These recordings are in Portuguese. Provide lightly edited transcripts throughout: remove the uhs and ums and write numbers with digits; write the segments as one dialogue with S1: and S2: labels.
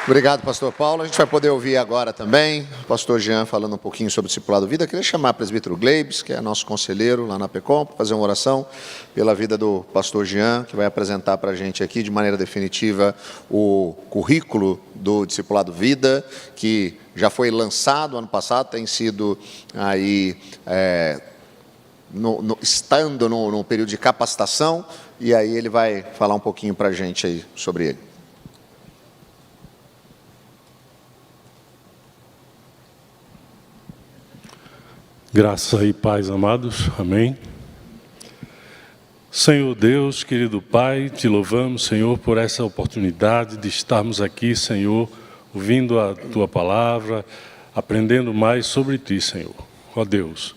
S1: Obrigado, pastor Paulo. A gente vai poder ouvir agora também o pastor Jean falando um pouquinho sobre o discipulado vida. Eu queria chamar o presbítero Gleibs, que é nosso conselheiro lá na PECOM, para fazer uma oração pela vida do pastor Jean, que vai apresentar para a gente aqui de maneira definitiva o currículo do discipulado vida, que já foi lançado ano passado, tem sido aí estando no período de capacitação, e aí ele vai falar um pouquinho para a gente aí sobre ele.
S2: Graças e paz, amados. Amém. Senhor Deus, querido Pai, te louvamos, Senhor, por essa oportunidade de estarmos aqui, Senhor, ouvindo a Tua palavra, aprendendo mais sobre Ti, Senhor. Ó Deus,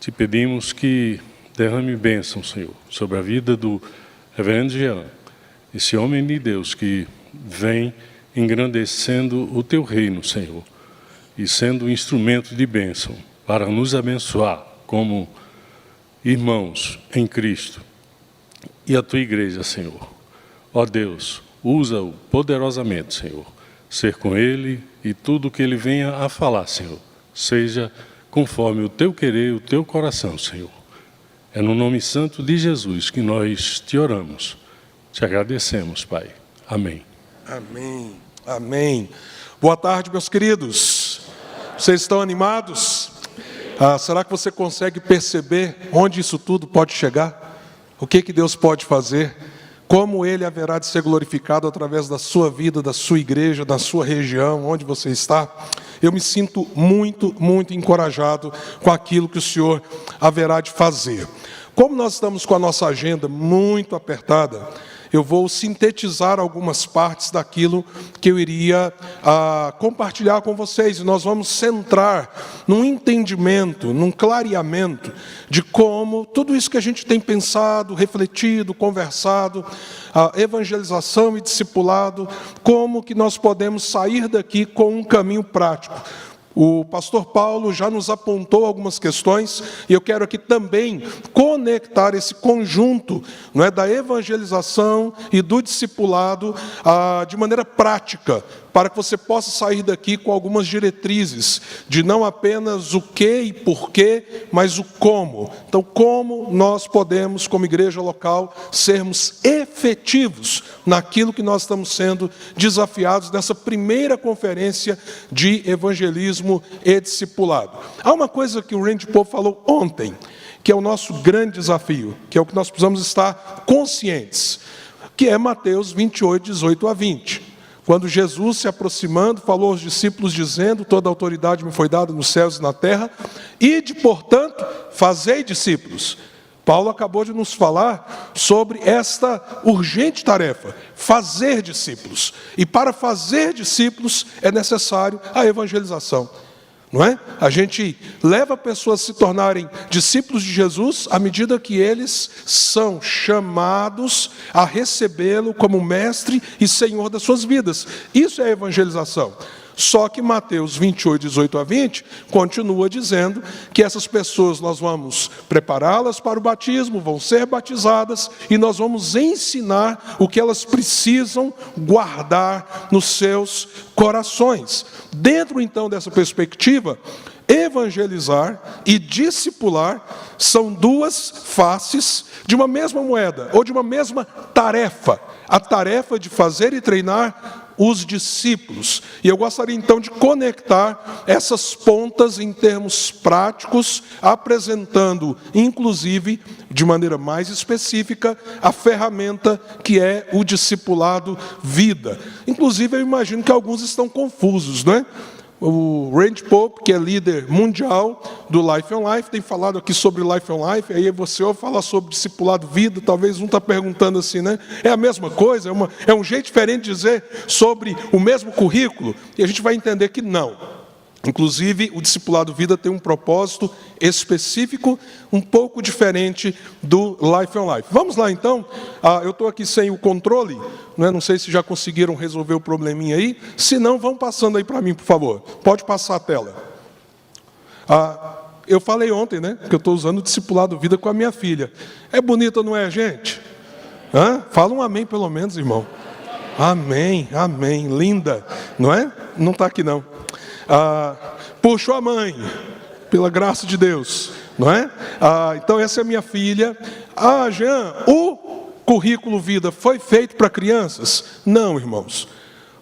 S2: te pedimos que derrame bênção, Senhor, sobre a vida do reverendo Jean, esse homem de Deus que vem engrandecendo o Teu reino, Senhor, e sendo um instrumento de bênção para nos abençoar como irmãos em Cristo e a Tua igreja, Senhor. Ó Deus, usa-o poderosamente, Senhor. Ser com Ele e tudo que Ele venha a falar, Senhor, seja conforme o Teu querer, o Teu coração, Senhor. É no nome santo de Jesus que nós te oramos. Te agradecemos, Pai. Amém.
S3: Amém. Amém. Boa tarde, meus queridos. Vocês estão animados? Será que você consegue perceber onde isso tudo pode chegar? O que Deus pode fazer? Como Ele haverá de ser glorificado através da sua vida, da sua igreja, da sua região, onde você está? Eu me sinto muito, muito encorajado com aquilo que o Senhor haverá de fazer. Como nós estamos com a nossa agenda muito apertada, eu vou sintetizar algumas partes daquilo que eu iria compartilhar com vocês. E nós vamos centrar num entendimento, num clareamento de como tudo isso que a gente tem pensado, refletido, conversado, evangelização e discipulado, como que nós podemos sair daqui com um caminho prático. O pastor Paulo já nos apontou algumas questões, e eu quero aqui também conectar esse conjunto, não é, da evangelização e do discipulado de maneira prática, para que você possa sair daqui com algumas diretrizes, de não apenas o que e porquê, mas o como. Então, como nós podemos, como igreja local, sermos efetivos naquilo que nós estamos sendo desafiados nessa primeira conferência de evangelismo e discipulado. Há uma coisa que o Randy Pope falou ontem, que é o nosso grande desafio, que é o que nós precisamos estar conscientes, que é Mateus 28, 18 a 20. Quando Jesus, se aproximando, falou aos discípulos, dizendo: toda a autoridade me foi dada nos céus e na terra, ide, portanto, fazei discípulos. Paulo acabou de nos falar sobre esta urgente tarefa, fazer discípulos. E para fazer discípulos é necessário a evangelização. Não é? A gente leva pessoas a se tornarem discípulos de Jesus à medida que eles são chamados a recebê-lo como mestre e senhor das suas vidas. Isso é evangelização. Só que Mateus 28, 18 a 20, continua dizendo que essas pessoas nós vamos prepará-las para o batismo, vão ser batizadas, e nós vamos ensinar o que elas precisam guardar nos seus corações. Dentro então dessa perspectiva, evangelizar e discipular são duas faces de uma mesma moeda, ou de uma mesma tarefa, a tarefa de fazer e treinar os discípulos. E eu gostaria então de conectar essas pontas em termos práticos, apresentando inclusive de maneira mais específica a ferramenta que é o discipulado vida. Inclusive eu imagino que alguns estão confusos, não é? O Randy Pope, que é líder mundial do Life on Life, tem falado aqui sobre Life on Life, aí você ouve falar sobre discipulado vida, talvez um está perguntando assim, né? É a mesma coisa? É um jeito diferente de dizer sobre o mesmo currículo? E a gente vai entender que não. Inclusive, o discipulado vida tem um propósito específico, um pouco diferente do Life on Life. Vamos lá, então. Eu estou aqui sem o controle, não sei se já conseguiram resolver o probleminha aí. Se não, vão passando aí para mim, por favor. Pode passar a tela. Eu falei ontem, né, que eu estou usando o discipulado vida com a minha filha. É bonito, não é, gente? Fala um amém, pelo menos, irmão. Amém, amém, linda, não é? Não está aqui não. Puxou a mãe, pela graça de Deus, não é? Então essa é minha filha. Jean, o currículo vida foi feito para crianças? Não, irmãos.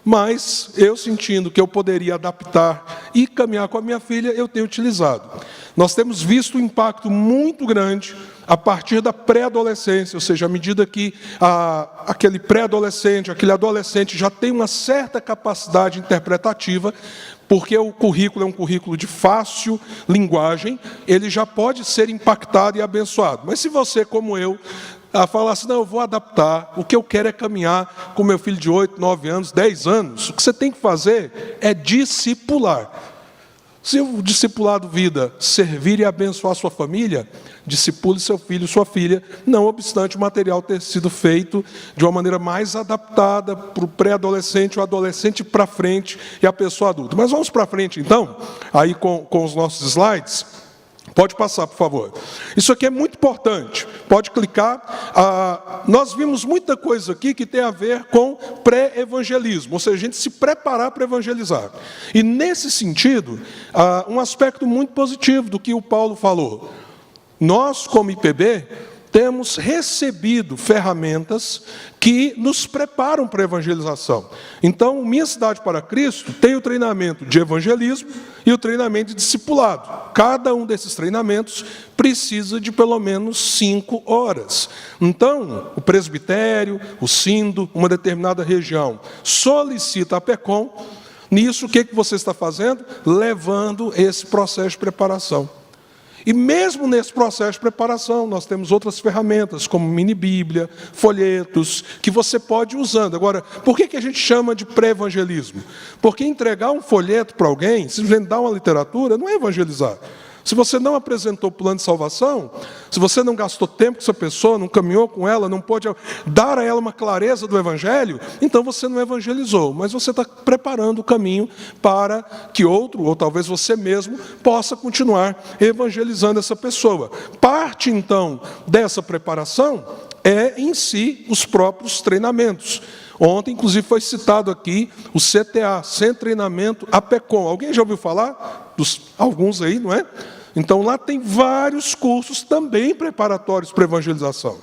S3: Mas eu sentindo que eu poderia adaptar e caminhar com a minha filha, eu tenho utilizado. Nós temos visto um impacto muito grande a partir da pré-adolescência, ou seja, à medida que aquele pré-adolescente, aquele adolescente já tem uma certa capacidade interpretativa, porque o currículo é um currículo de fácil linguagem, ele já pode ser impactado e abençoado. Mas se você, como eu, falar assim, não, eu vou adaptar, o que eu quero é caminhar com meu filho de 8, 9 anos, 10 anos, o que você tem que fazer é discipular. Se o discipulado vida servir e abençoar a sua família, discipule seu filho, sua filha, não obstante o material ter sido feito de uma maneira mais adaptada para o pré-adolescente, o adolescente para frente e a pessoa adulta. Mas vamos para frente então, aí com os nossos slides. Pode passar, por favor. Isso aqui é muito importante. Pode clicar. Nós vimos muita coisa aqui que tem a ver com pré-evangelismo, ou seja, a gente se preparar para evangelizar. E nesse sentido, um aspecto muito positivo do que o Paulo falou. Nós, como IPB, temos recebido ferramentas que nos preparam para a evangelização. Então, Minha Cidade para Cristo tem o treinamento de evangelismo e o treinamento de discipulado. Cada um desses treinamentos precisa de pelo menos 5 horas. Então, o presbitério, o sínodo, uma determinada região, solicita a PECOM. Nisso, o que você está fazendo? Levando esse processo de preparação. E mesmo nesse processo de preparação, nós temos outras ferramentas, como mini-bíblia, folhetos, que você pode ir usando. Agora, por que a gente chama de pré-evangelismo? Porque entregar um folheto para alguém, simplesmente dar uma literatura, não é evangelizar. Se você não apresentou o plano de salvação, se você não gastou tempo com essa pessoa, não caminhou com ela, não pôde dar a ela uma clareza do Evangelho, então você não evangelizou, mas você está preparando o caminho para que outro, ou talvez você mesmo, possa continuar evangelizando essa pessoa. Parte, então, dessa preparação é, em si, os próprios treinamentos. Ontem, inclusive, foi citado aqui o CTA, Centro de Treinamento APECOM. Alguém já ouviu falar? Alguns aí, não é? Então, lá tem vários cursos também preparatórios para evangelização.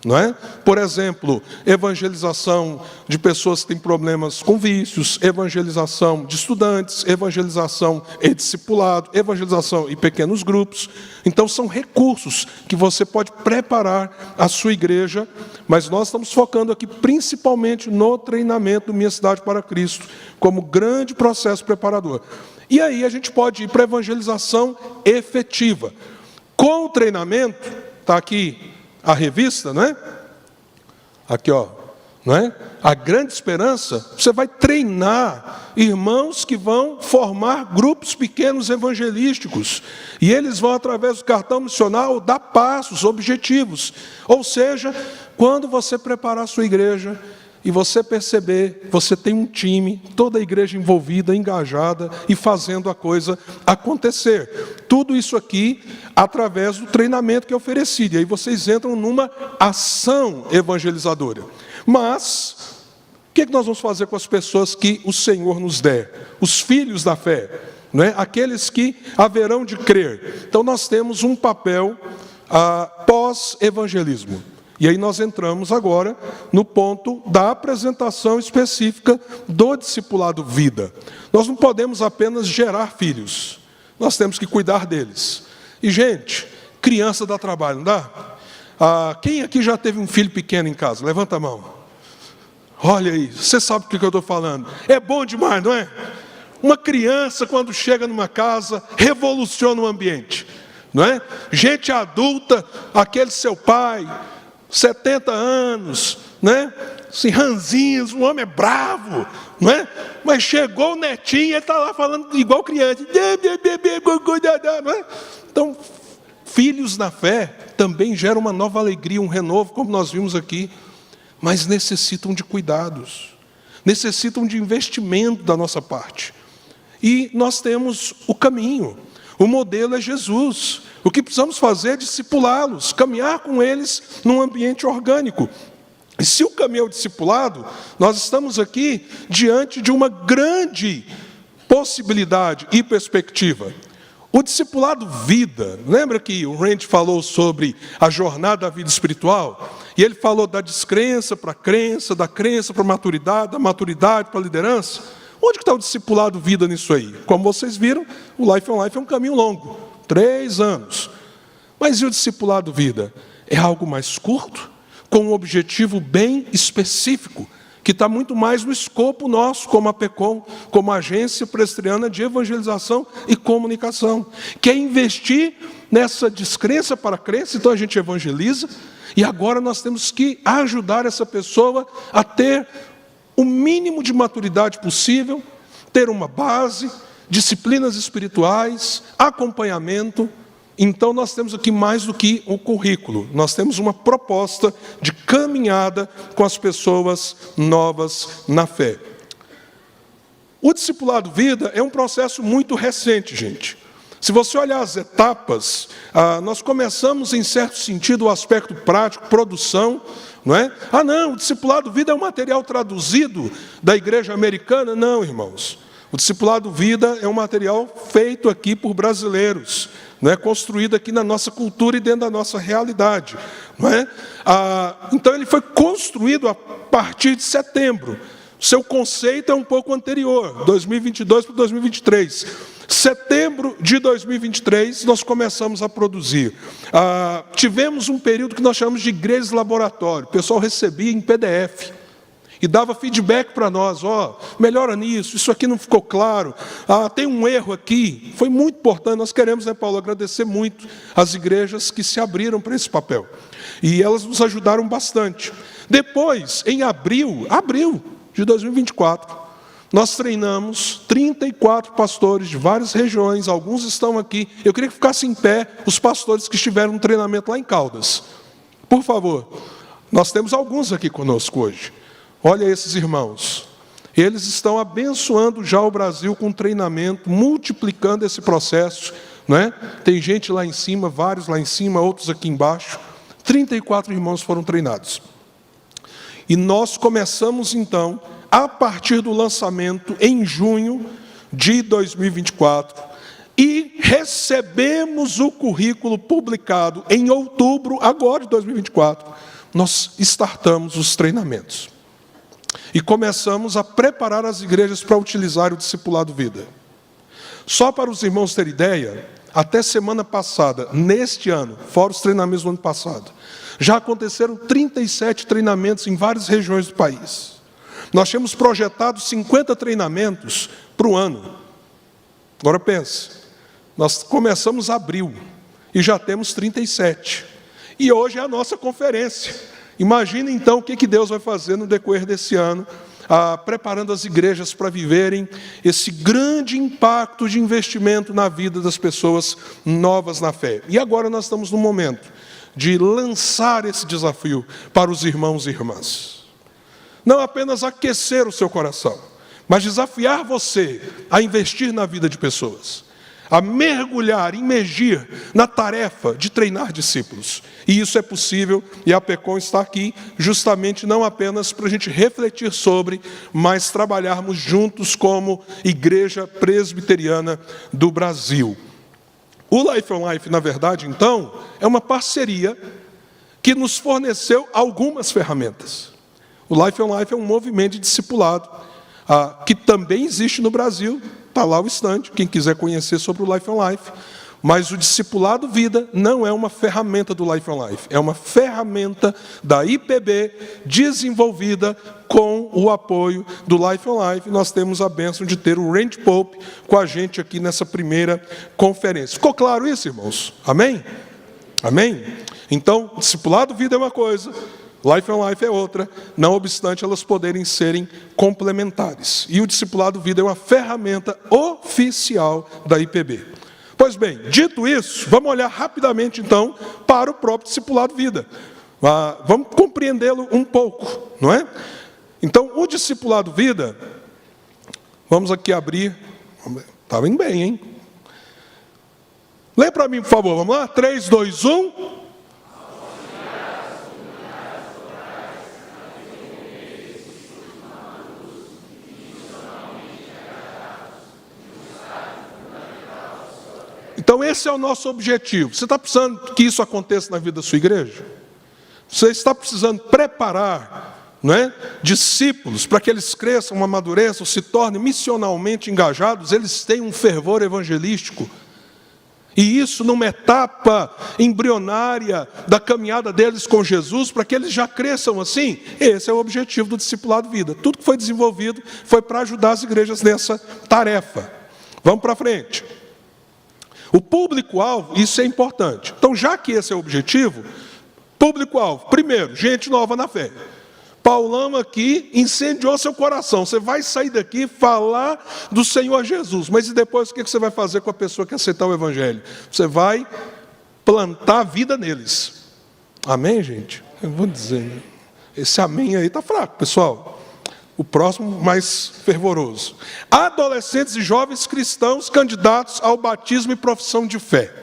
S3: Não é? Por exemplo, evangelização de pessoas que têm problemas com vícios, evangelização de estudantes, evangelização e discipulado, evangelização em pequenos grupos. Então, são recursos que você pode preparar a sua igreja, mas nós estamos focando aqui principalmente no treinamento do Minha Cidade para Cristo, como grande processo preparador. E aí a gente pode ir para a evangelização efetiva. Com o treinamento, está aqui a revista, não é? Aqui, ó, não é? A Grande Esperança, você vai treinar irmãos que vão formar grupos pequenos evangelísticos. E eles vão, através do cartão missional, dar passos, objetivos. Ou seja, quando você preparar a sua igreja e você perceber, você tem um time, toda a igreja envolvida, engajada e fazendo a coisa acontecer. Tudo isso aqui através do treinamento que é oferecido. E aí vocês entram numa ação evangelizadora. Mas, o que nós vamos fazer com as pessoas que o Senhor nos der? Os filhos da fé, não é? Aqueles que haverão de crer. Então nós temos um papel pós-evangelismo. E aí nós entramos agora no ponto da apresentação específica do discipulado vida. Nós não podemos apenas gerar filhos, nós temos que cuidar deles. E gente, criança dá trabalho, não dá? Quem aqui já teve um filho pequeno em casa? Levanta a mão. Olha aí, você sabe o que eu estou falando. É bom demais, não é? Uma criança, quando chega numa casa, revoluciona o ambiente, não é? Gente adulta, aquele seu pai, 70 anos, né? Assim, ranzinhos, um homem é bravo, não é? Mas chegou o netinho, ele está lá falando igual criança, não é? Então, filhos na fé também geram uma nova alegria, um renovo, como nós vimos aqui, mas necessitam de cuidados, necessitam de investimento da nossa parte. E nós temos o caminho, o modelo é Jesus. O que precisamos fazer é discipulá-los, caminhar com eles num ambiente orgânico. E se o caminho é o discipulado, nós estamos aqui diante de uma grande possibilidade e perspectiva. O discipulado vida, lembra que o Randy falou sobre a jornada da vida espiritual? E ele falou da descrença para a crença, da crença para a maturidade, da maturidade para a liderança. Onde que está o discipulado vida nisso aí? Como vocês viram, o Life on Life é um caminho longo, 3 anos. Mas e o discipulado vida? É algo mais curto, com um objetivo bem específico, que está muito mais no escopo nosso, como a PECOM, como agência presbiteriana de evangelização e comunicação, que é investir nessa descrença para a crença. Então a gente evangeliza, e agora nós temos que ajudar essa pessoa a ter o mínimo de maturidade possível, ter uma base, disciplinas espirituais, acompanhamento. Então nós temos aqui mais do que um currículo, nós temos uma proposta de caminhada com as pessoas novas na fé. O discipulado vida é um processo muito recente, gente. Se você olhar as etapas, nós começamos em certo sentido o aspecto prático, produção, não é? Não, o discipulado vida é um material traduzido da igreja americana. Não, irmãos. O discipulado vida é um material feito aqui por brasileiros, não é? Construído aqui na nossa cultura e dentro da nossa realidade, não é? Então ele foi construído a partir de setembro. Seu conceito é um pouco anterior, 2022 para 2023. Setembro de 2023 nós começamos a produzir. Tivemos um período que nós chamamos de igrejas laboratório. O pessoal recebia em PDF e dava feedback para nós, melhora nisso, isso aqui não ficou claro, tem um erro aqui. Foi muito importante. Nós queremos, Paulo, agradecer muito as igrejas que se abriram para esse papel. E elas nos ajudaram bastante. Depois, em abril de 2024, nós treinamos 34 pastores de várias regiões, alguns estão aqui. Eu queria que ficassem em pé os pastores que estiveram no treinamento lá em Caldas. Por favor, nós temos alguns aqui conosco hoje. Olha esses irmãos, eles estão abençoando já o Brasil com treinamento, multiplicando esse processo, não é? Tem gente lá em cima, vários lá em cima, outros aqui embaixo. 34 irmãos foram treinados. E nós começamos então, a partir do lançamento em junho de 2024, e recebemos o currículo publicado em outubro, agora de 2024, nós startamos os treinamentos. E começamos a preparar as igrejas para utilizar o discipulado vida. Só para os irmãos terem ideia, até semana passada, neste ano, fora os treinamentos do ano passado, já aconteceram 37 treinamentos em várias regiões do país. Nós tínhamos projetado 50 treinamentos para o ano. Agora pense, nós começamos em abril e já temos 37. E hoje é a nossa conferência. Imagina então o que Deus vai fazer no decorrer desse ano, preparando as igrejas para viverem esse grande impacto de investimento na vida das pessoas novas na fé. E agora nós estamos no momento de lançar esse desafio para os irmãos e irmãs. Não apenas aquecer o seu coração, mas desafiar você a investir na vida de pessoas, a mergulhar, imergir na tarefa de treinar discípulos. E isso é possível, e a PECOM está aqui justamente não apenas para a gente refletir sobre, mas trabalharmos juntos como Igreja Presbiteriana do Brasil. O Life on Life, na verdade, então, é uma parceria que nos forneceu algumas ferramentas. O Life on Life é um movimento de discipulado, que também existe no Brasil. Está lá o estande, quem quiser conhecer sobre o Life on Life. Mas o discipulado vida não é uma ferramenta do Life on Life, é uma ferramenta da IPB desenvolvida com o apoio do Life on Life. Nós temos a bênção de ter o Randy Pope com a gente aqui nessa primeira conferência. Ficou claro isso, irmãos? Amém? Amém? Então, discipulado vida é uma coisa, Life on Life é outra, não obstante elas poderem serem complementares. E o discipulado vida é uma ferramenta oficial da IPB. Pois bem, dito isso, vamos olhar rapidamente então para o próprio discipulado vida. Vamos compreendê-lo um pouco, não é? Então, o discipulado vida, vamos aqui abrir, está indo bem, hein? Lê para mim, por favor, vamos lá? 3, 2, 1... Então esse é o nosso objetivo. Você está precisando que isso aconteça na vida da sua igreja? Você está precisando preparar, não é, discípulos para que eles cresçam, amadureçam, se tornem missionalmente engajados, eles têm um fervor evangelístico. E isso numa etapa embrionária da caminhada deles com Jesus, para que eles já cresçam assim. Esse é o objetivo do Discipulado Vida. Tudo que foi desenvolvido foi para ajudar as igrejas nessa tarefa. Vamos para frente. O público-alvo, isso é importante. Então, já que esse é o objetivo, público-alvo, primeiro, gente nova na fé. Paulão aqui incendiou seu coração. Você vai sair daqui e falar do Senhor Jesus. Mas e depois o que você vai fazer com a pessoa que aceitar o Evangelho? Você vai plantar a vida neles. Amém, gente? Eu vou dizer, né? Esse amém aí está fraco, pessoal. O próximo mais fervoroso. Adolescentes e jovens cristãos candidatos ao batismo e profissão de fé.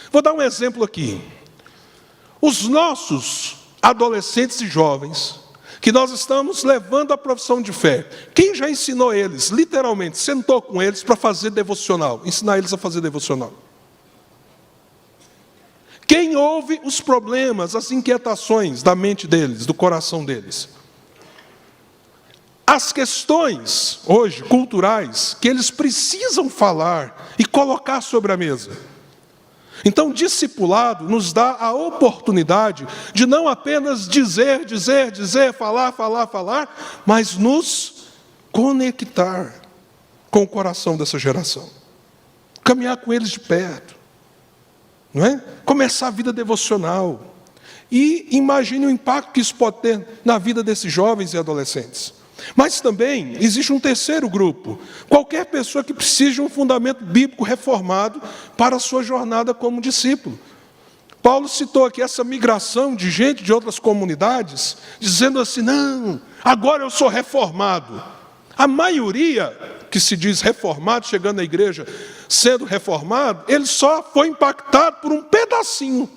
S3: Vou dar um exemplo aqui. Os nossos adolescentes e jovens que nós estamos levando à profissão de fé, quem já ensinou eles, literalmente, sentou com eles para fazer devocional, ensinar eles a fazer devocional? Quem ouve os problemas, as inquietações da mente deles, do coração deles? As questões, hoje, culturais, que eles precisam falar e colocar sobre a mesa. Então, discipulado nos dá a oportunidade de não apenas dizer, falar, mas nos conectar com o coração dessa geração. Caminhar com eles de perto, não é? Começar a vida devocional. E imagine o impacto que isso pode ter na vida desses jovens e adolescentes. Mas também existe um terceiro grupo, qualquer pessoa que precise de um fundamento bíblico reformado para a sua jornada como discípulo. Paulo citou aqui essa migração de gente de outras comunidades, dizendo assim, não, agora eu sou reformado. A maioria que se diz reformado, chegando à igreja, sendo reformado, ele só foi impactado por um pedacinho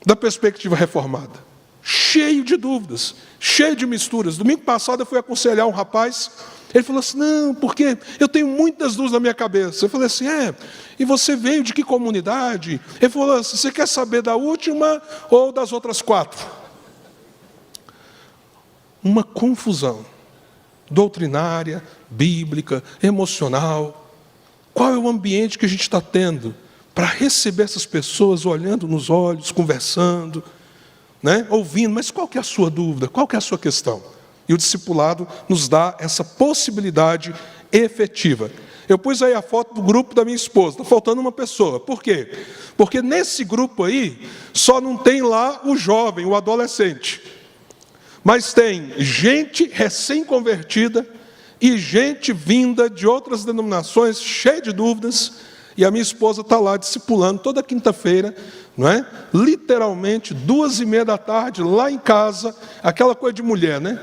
S3: da perspectiva reformada. Cheio de dúvidas, cheio de misturas. Domingo passado eu fui aconselhar um rapaz, ele falou assim, não, porque eu tenho muitas dúvidas na minha cabeça. Eu falei assim, e você veio de que comunidade? Ele falou assim, você quer saber da última ou das outras 4? Uma confusão doutrinária, bíblica, emocional. Qual é o ambiente que a gente está tendo para receber essas pessoas olhando nos olhos, conversando, né? Ouvindo, mas qual que é a sua dúvida? Qual que é a sua questão? E o discipulado nos dá essa possibilidade efetiva. Eu pus aí a foto do grupo da minha esposa, está faltando uma pessoa. Por quê? Porque nesse grupo aí, só não tem lá o jovem, o adolescente. Mas tem gente recém-convertida e gente vinda de outras denominações, cheia de dúvidas, e a minha esposa está lá discipulando toda quinta-feira, não é? Literalmente, 2:30 da tarde, lá em casa, aquela coisa de mulher, né?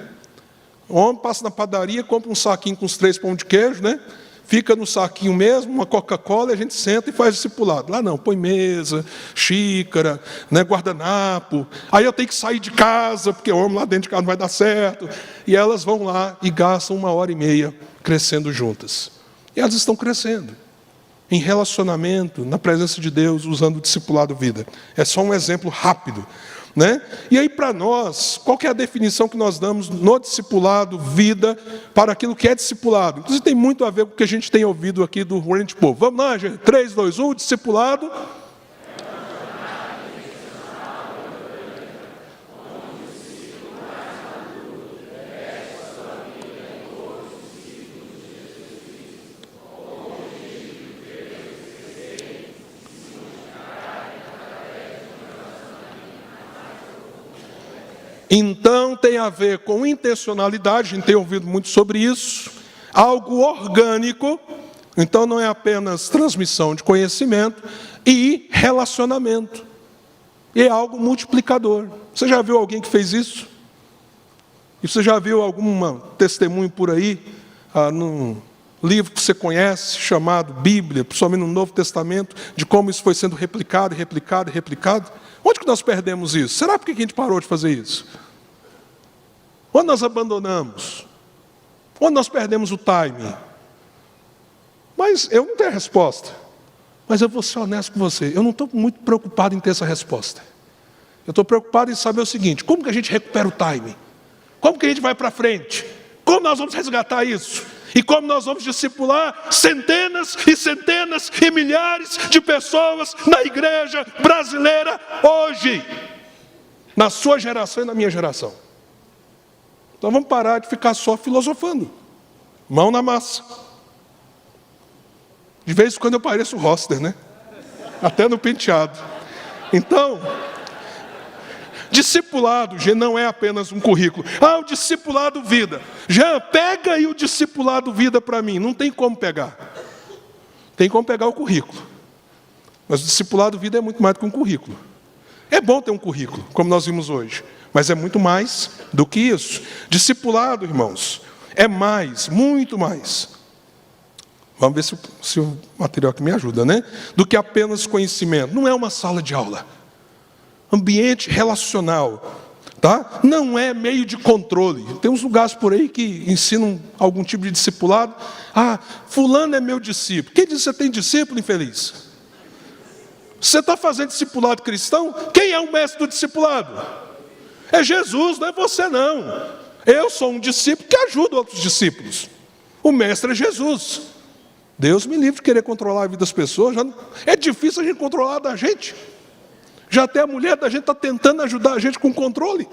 S3: O homem passa na padaria, compra um saquinho com os 3 pão de queijo, né? Fica no saquinho mesmo, uma Coca-Cola, e a gente senta e faz discipulado. Lá não, põe mesa, xícara, né, guardanapo. Aí eu tenho que sair de casa, porque o homem lá dentro de casa não vai dar certo. E elas vão lá e gastam 1h30 crescendo juntas. E elas estão crescendo em relacionamento, na presença de Deus, usando o discipulado vida. É só um exemplo rápido, né? E aí, para nós, qual que é a definição que nós damos no discipulado vida para aquilo que é discipulado? Inclusive tem muito a ver com o que a gente tem ouvido aqui do Randy Povo. Vamos lá, gente? 3, 2, 1, discipulado. Então tem a ver com intencionalidade, a gente tem ouvido muito sobre isso, algo orgânico, então não é apenas transmissão de conhecimento, e relacionamento, e é algo multiplicador. Você já viu alguém que fez isso? E você já viu algum testemunho por aí, num livro que você conhece, chamado Bíblia, principalmente no Novo Testamento, de como isso foi sendo replicado, replicado, replicado? Onde que nós perdemos isso? Será por que a gente parou de fazer isso? Onde nós abandonamos? Onde nós perdemos o timing? Mas eu não tenho a resposta. Mas eu vou ser honesto com você, eu não estou muito preocupado em ter essa resposta. Eu estou preocupado em saber o seguinte: como que a gente recupera o time? Como que a gente vai para frente? Como nós vamos resgatar isso? E como nós vamos discipular centenas e centenas e milhares de pessoas na igreja brasileira hoje, na sua geração e na minha geração. Então vamos parar de ficar só filosofando, mão na massa. De vez em quando eu pareço o Roster, né? Até no penteado. Então, discipulado, Jean, não é apenas um currículo. O discipulado vida. Jean, pega aí o discipulado vida para mim. Não tem como pegar. Tem como pegar o currículo. Mas o discipulado vida é muito mais do que um currículo. É bom ter um currículo, como nós vimos hoje. Mas é muito mais do que isso. Discipulado, irmãos, é mais, muito mais. Vamos ver se o material aqui me ajuda, né? Do que apenas conhecimento. Não é uma sala de aula. Ambiente relacional, tá? Não é meio de controle. Tem uns lugares por aí que ensinam algum tipo de discipulado. Fulano é meu discípulo. Quem diz que você tem discípulo, infeliz? Você está fazendo discipulado cristão? Quem é o mestre do discipulado? É Jesus, não é você não. Eu sou um discípulo que ajuda outros discípulos. O mestre é Jesus. Deus me livre de querer controlar a vida das pessoas. É difícil a gente controlar da gente. Já até a mulher da gente está tentando ajudar a gente com controle,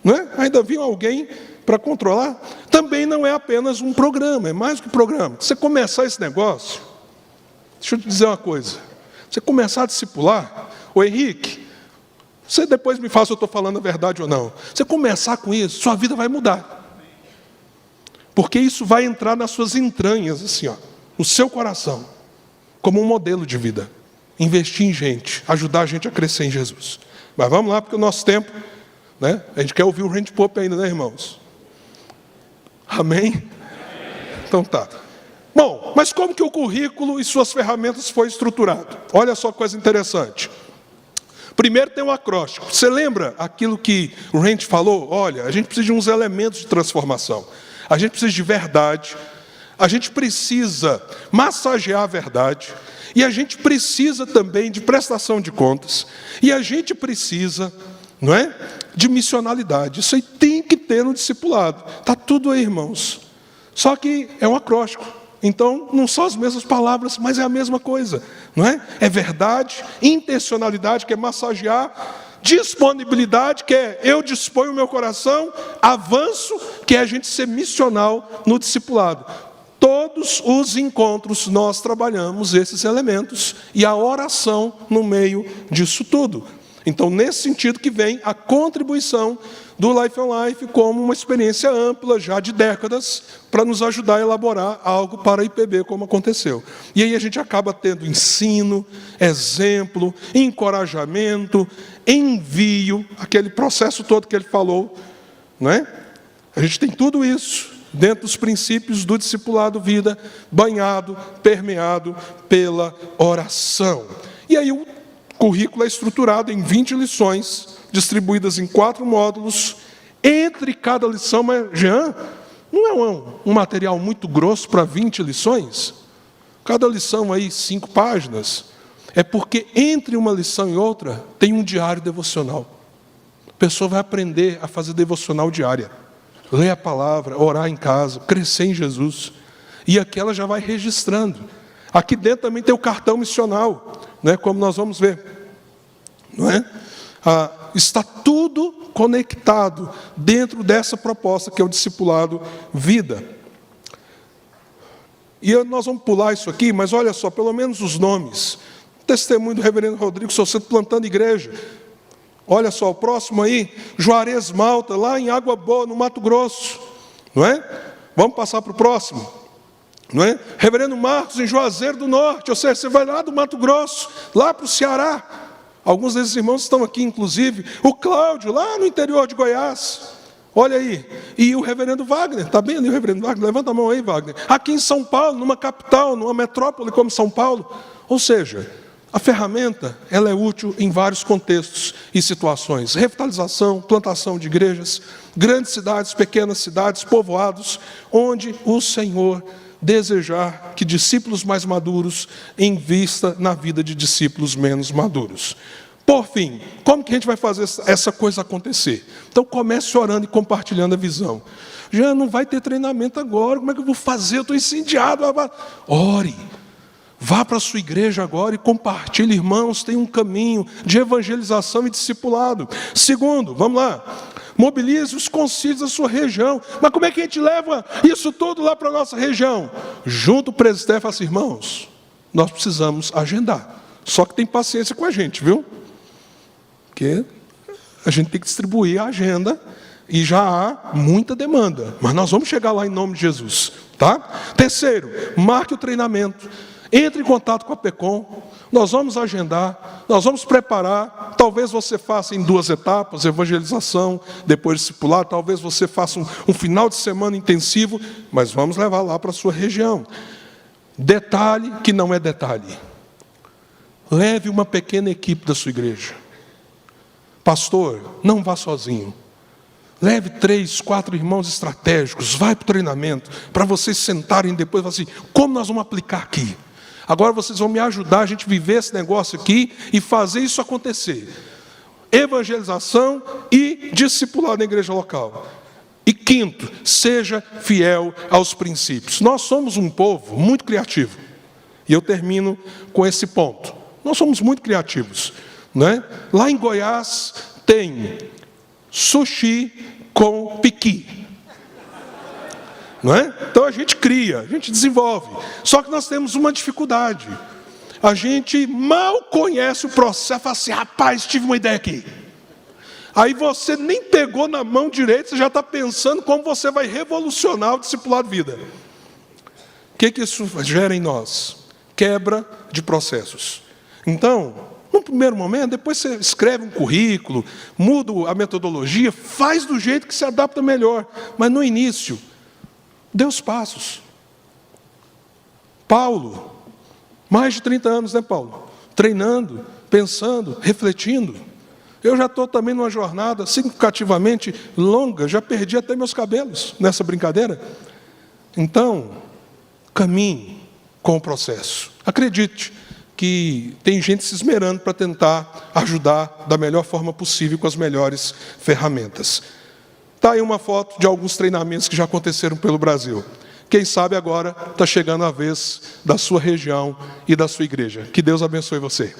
S3: não é? Ainda vinha alguém para controlar. Também não é apenas um programa, é mais do que programa. Você começar esse negócio, deixa eu te dizer uma coisa. Você começar a discipular, Henrique, você depois me fala se eu estou falando a verdade ou não. Você começar com isso, sua vida vai mudar. Porque isso vai entrar nas suas entranhas, assim, no seu coração, como um modelo de vida. Investir em gente, ajudar a gente a crescer em Jesus. Mas vamos lá, porque o nosso tempo, né? A gente quer ouvir o Randy Pope ainda, né, irmãos? Amém? Então tá. Bom, mas como que o currículo e suas ferramentas foi estruturado? Olha só que coisa interessante. Primeiro tem um acróstico. Você lembra aquilo que o Randy falou? Olha, a gente precisa de uns elementos de transformação. A gente precisa de verdade. A gente precisa massagear a verdade. E a gente precisa também de prestação de contas. E a gente precisa, não é, de missionalidade. Isso aí tem que ter no discipulado. Está tudo aí, irmãos. Só que é um acróstico. Então, não são as mesmas palavras, mas é a mesma coisa, não é? É verdade, intencionalidade, que é massagear, disponibilidade, que é eu disponho o meu coração, avanço, que é a gente ser missional no discipulado. Todos os encontros nós trabalhamos esses elementos e a oração no meio disso tudo. Então, nesse sentido que vem a contribuição do Life on Life como uma experiência ampla, já de décadas, para nos ajudar a elaborar algo para a IPB, como aconteceu. E aí a gente acaba tendo ensino, exemplo, encorajamento, envio, aquele processo todo que ele falou, não é? A gente tem tudo isso dentro dos princípios do discipulado vida, banhado, permeado pela oração. E aí o currículo é estruturado em 20 lições, distribuídas em 4 módulos. Entre cada lição, mas, Jean, não é um material muito grosso para 20 lições? Cada lição aí, 5 páginas. É porque entre uma lição e outra, tem um diário devocional. A pessoa vai aprender a fazer devocional diária. Ler a palavra, orar em casa, crescer em Jesus. E aqui ela já vai registrando. Aqui dentro também tem o cartão missional, né, como nós vamos ver. Não é? Está tudo conectado dentro dessa proposta que é o discipulado vida. E nós vamos pular isso aqui, mas olha só, pelo menos os nomes. Testemunho do reverendo Rodrigo Soceto plantando igreja. Olha só, o próximo aí, Juarez Malta, lá em Água Boa, no Mato Grosso. Não é? Vamos passar para o próximo. Não é? Reverendo Marcos, em Juazeiro do Norte, ou seja, você vai lá do Mato Grosso, lá para o Ceará. Alguns desses irmãos estão aqui, inclusive. O Cláudio, lá no interior de Goiás. Olha aí. E o reverendo Wagner, está bem ali o reverendo Wagner? Levanta a mão aí, Wagner. Aqui em São Paulo, numa capital, numa metrópole como São Paulo. Ou seja, a ferramenta, ela é útil em vários contextos e situações. Revitalização, plantação de igrejas, grandes cidades, pequenas cidades, povoados, onde o Senhor desejar que discípulos mais maduros invistam na vida de discípulos menos maduros. Por fim, como que a gente vai fazer essa coisa acontecer? Então comece orando e compartilhando a visão. Já não vai ter treinamento agora, como é que eu vou fazer? Eu estou incendiado. Ore. Vá para a sua igreja agora e compartilhe, irmãos, tem um caminho de evangelização e discipulado. Segundo, vamos lá, mobilize os concílios da sua região. Mas como é que a gente leva isso tudo lá para a nossa região? Junto o presbitério fala assim, irmãos, nós precisamos agendar. Só que tem paciência com a gente, viu? Porque a gente tem que distribuir a agenda e já há muita demanda. Mas nós vamos chegar lá em nome de Jesus, tá? Terceiro, marque o treinamento. Entre em contato com a PECOM, nós vamos agendar, nós vamos preparar, talvez você faça em 2 etapas, evangelização, depois discipular, talvez você faça um final de semana intensivo, mas vamos levar lá para a sua região. Detalhe que não é detalhe, leve uma pequena equipe da sua igreja. Pastor, não vá sozinho. Leve 3, 4 irmãos estratégicos, vai para o treinamento, para vocês sentarem depois e falar assim, como nós vamos aplicar aqui? Agora vocês vão me ajudar a gente viver esse negócio aqui e fazer isso acontecer. Evangelização e discipulado na igreja local. E quinto, seja fiel aos princípios. Nós somos um povo muito criativo. E eu termino com esse ponto. Nós somos muito criativos, né? Lá em Goiás tem sushi com piqui. Não é? Então a gente cria, a gente desenvolve. Só que nós temos uma dificuldade. A gente mal conhece o processo. Fala assim, rapaz, tive uma ideia aqui. Aí você nem pegou na mão direita, você já está pensando como você vai revolucionar o discipulado de vida. O que isso gera em nós? Quebra de processos. Então, no primeiro momento, depois você escreve um currículo, muda a metodologia, faz do jeito que se adapta melhor. Mas no início, dê os passos. Paulo, mais de 30 anos, né, Paulo? Treinando, pensando, refletindo. Eu já estou também numa jornada significativamente longa, já perdi até meus cabelos nessa brincadeira. Então, caminhe com o processo. Acredite que tem gente se esmerando para tentar ajudar da melhor forma possível com as melhores ferramentas. Está aí uma foto de alguns treinamentos que já aconteceram pelo Brasil. Quem sabe agora está chegando a vez da sua região e da sua igreja. Que Deus abençoe você.